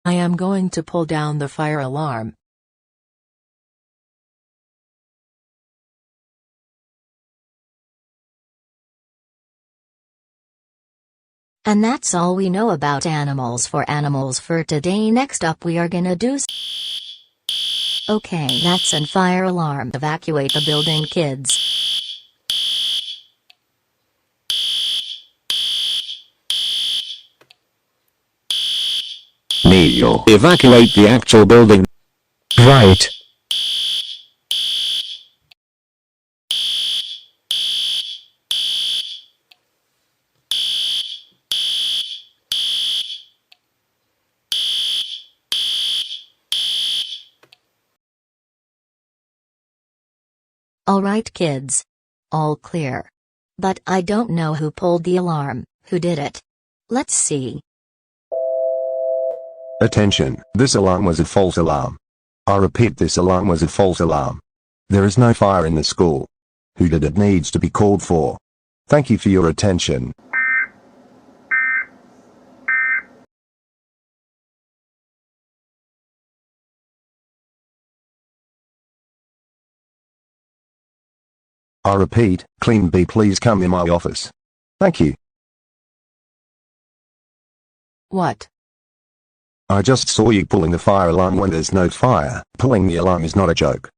I am going to pull down the fire alarm. And that's all we know about animals for today. Next up we are gonna do Okay, that's an fire alarm. Evacuate the building, kids. Neil, evacuate the actual building. Right. Alright kids. All clear. But I don't know who pulled the alarm, who did it. Let's see. Attention, this alarm was a false alarm. I repeat, this alarm was a false alarm. There is no fire in the school. Who did it needs to be called for. Thank you for your attention. I repeat, Clean B, please come in my office. Thank you. What? I just saw you pulling the fire alarm when there's no fire. Pulling the alarm is not a joke.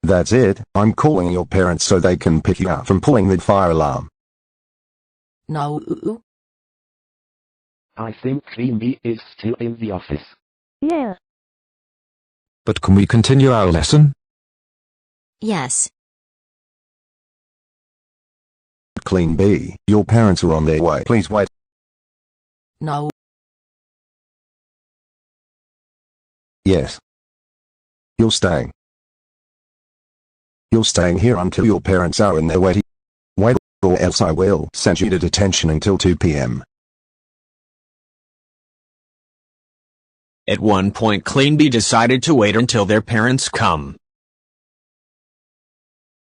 That's it, I'm calling your parents so they can pick you up from pulling the fire alarm. No. I think Clean B is still in the office. Yeah. But can we continue our lesson? Yes. Clean B, your parents are on their way. Please wait. No. Yes. You're staying. You're staying here until your parents are in their way. Wait, or else I will send you to detention until 2 p.m. At one point Clean B decided to wait until their parents come.